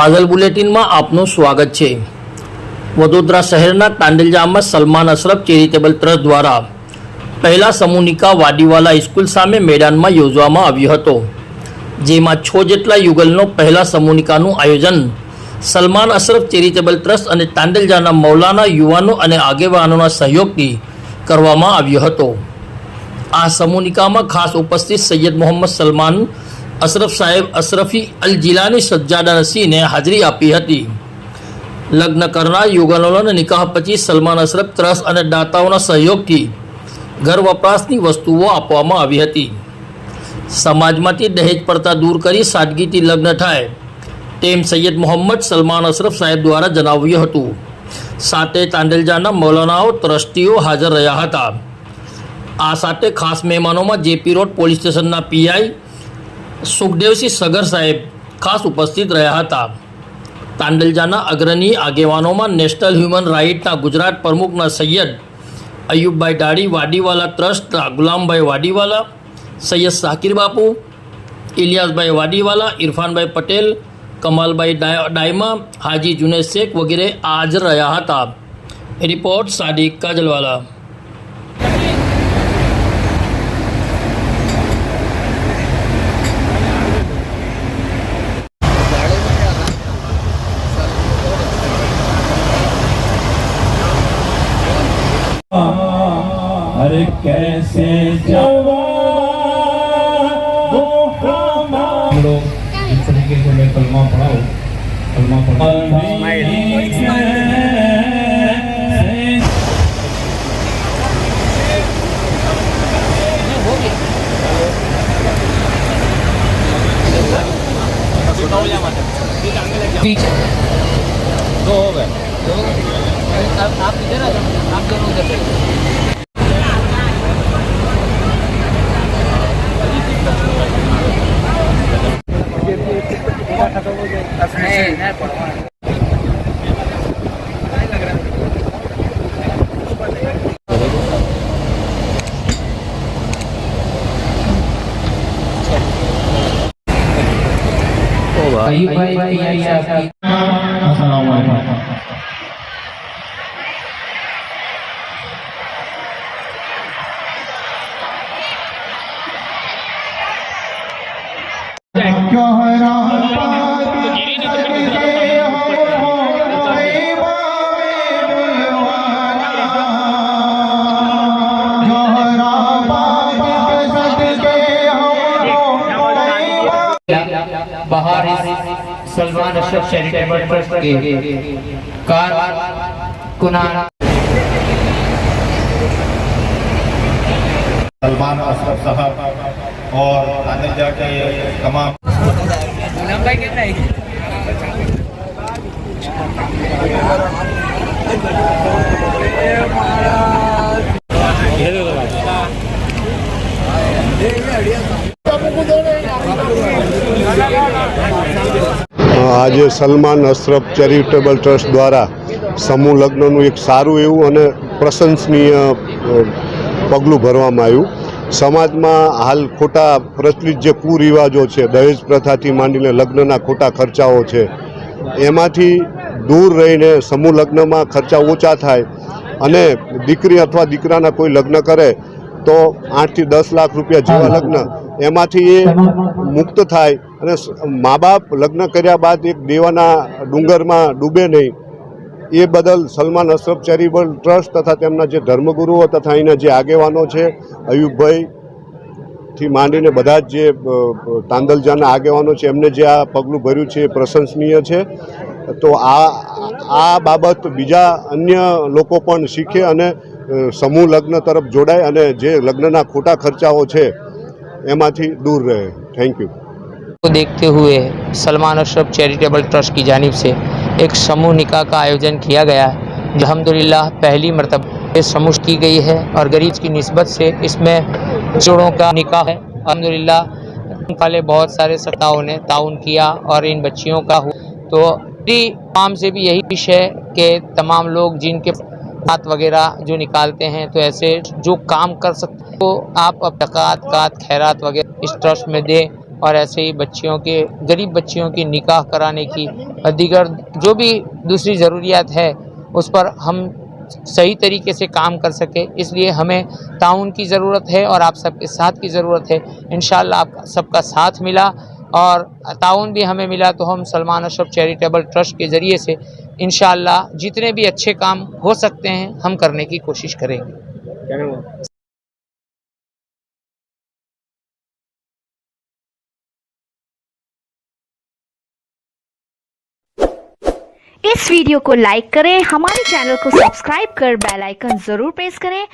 કાજલ બુલેટિનમાં આપનું સ્વાગત છે। વડોદરા શહેરના તાંડલજામાં સલમાન અશરફ ચેરિટેબલ ટ્રસ્ટ દ્વારા પહેલા સમૂહ નિકાહ વાડીવાલા સ્કૂલ સામે મેદાનમાં યોજવામાં આવ્યો હતો, જેમાં 6 જેટલા યુગલનો પહેલા સમૂહ નિકાહનું આયોજન સલમાન અશરફ ચેરિટેબલ ટ્રસ્ટ અને તાંડલજાના મૌલાના યુવાનો અને આગેવાનોના સહયોગથી કરવામાં આવ્યો હતો। આ સમૂહ નિકાહમાં ખાસ ઉપસ્થિત સૈયદ મોહમ્મદ સલમાન અશરફ સાહેબ અશરફી અલ જીલાની સજ્જાદા નસીને હાજરી આપી હતી। લગ્ન કરનાર યુગલોના નિકાહ પછી સલમાન અશરફ ટ્રસ્ટ અને દાતાઓના સહયોગથી ઘર વપરાશની વસ્તુઓ આપવામાં આવી હતી। સમાજમાંથી દહેજ પડતા દૂર કરી સાદગીથી લગ્ન થાય તેમ સૈયદ મોહમ્મદ સલમાન અશરફ સાહેબ દ્વારા જણાવ્યું હતું। સાથે તાંડલજાના મૌલાનાઓ ટ્રસ્ટીઓ હાજર રહ્યા હતા। આ સાથે ખાસ મહેમાનોમાં જેપી રોડ પોલીસ સ્ટેશનના પીઆઈ સુખદેવસિંહ સગર સાહેબ ખાસ ઉપસ્થિત રહ્યા હતા। તાંડલજાના અગ્રણી આગેવાનોમાં નેશનલ હ્યુમન રાઇટના ગુજરાત પ્રમુખના સૈયદ અયુબભાઈ ડાડી, વાડીવાલા ટ્રસ્ટના ગુલામભાઈ વાડીવાલા, સૈયદ શાકિર બાપુ, ઇલિયાસભાઈ વાડીવાલા, ઇરફાનભાઈ પટેલ, કમાલભાઈ ડાયમા, હાજી જુનેદ શેખ વગેરે હાજર રહ્યા હતા। રિપોર્ટ સાદિક કાજલવાલા। अरे कैसे हम लोग इस तरीके से मैं कलमा दो हो गए। आप इधर आ जाओ, आप दोनों उधर से। बाहर सलमान अशरफ चैरिटेबल ट्रस्ट के कारकुनान सलमान अशरफ साहब और तांडलजा के तमाम आज सलमान अशरफ चैरिटेबल ट्रस्ट द्वारा समूह लग्नનું એક સારું એવું અને પ્રશંસનીય પગલું ભરવામાં આવ્યું। સમાજમાં હાલ ખોટા પ્રચલિત જે કુરિવાજો છે, દહેજ પ્રથાથી માંડીને લગ્નના ખોટા ખર્ચાઓ છે, એમાંથી દૂર રહીને સમૂહ લગ્નમાં ખર્ચા ઓછા થાય અને દીકરી અથવા દીકરાના કોઈ લગ્ન કરે તો 8 થી 10 લાખ રૂપિયા જેવા લગ્ન એમાંથી એ મુક્ત થાય અને મા બાપ લગ્ન કર્યા બાદ એક દેવાના ડુંગરમાં ડૂબે નહીં, એ બદલ સલમાન અશરફ ચેરિટેબલ ટ્રસ્ટ તથા તેમના જે ધર્મગુરુઓ તથા અહીંના જે આગેવાનો છે, અયુબભાઈથી માંડીને બધા જ જે તાંડલજાના આગેવાનો છે, એમને જે આ પગલું ભર્યું છે એ પ્રશંસનીય છે। તો આ બાબત બીજા અન્ય લોકો પણ શીખે અને સમૂહ લગ્ન તરફ જોડાય અને જે લગ્નના ખોટા ખર્ચાઓ છે એમાંથી दूर रहे। Thank you. को देखते हुए सलमान अशरफ चैरिटेबल ट्रस्ट की जानिब से एक समूह निकाह का आयोजन किया गया है। अल्हम्दुलिल्लाह पहली मरतबा ये समूह की गई है और गरीब की निस्बत से इसमें जोड़ों का निकाह है। अल्हम्दुलिल्लाह पहले बहुत सारे सत्ताओं ने ताउन किया और इन बच्चियों का तो तमाम से भी यही विश है कि तमाम लोग जिनके हाथ वगैरह जो निकालते हैं तो ऐसे जो काम कर सकते तो आप अब ज़कात खैरात वगैरह इस ट्रस्ट में दें और ऐसे ही बच्चियों के गरीब बच्चियों की निकाह कराने की दीगर जो भी दूसरी ज़रूरियात है उस पर हम सही तरीके से काम कर सके, इसलिए हमें ताउन की ज़रूरत है और आप सबके साथ की ज़रूरत है। इंशाअल्लाह आप सबका साथ मिला और ताउन भी हमें मिला तो हम सलमान अशरफ चैरिटेबल ट्रस्ट के ज़रिए से इंशाअल्लाह जितने भी अच्छे काम हो सकते हैं हम करने की कोशिश करेंगे। इस वीडियो को लाइक करें, हमारे चैनल को सब्सक्राइब कर बेल आइकन जरूर प्रेस करें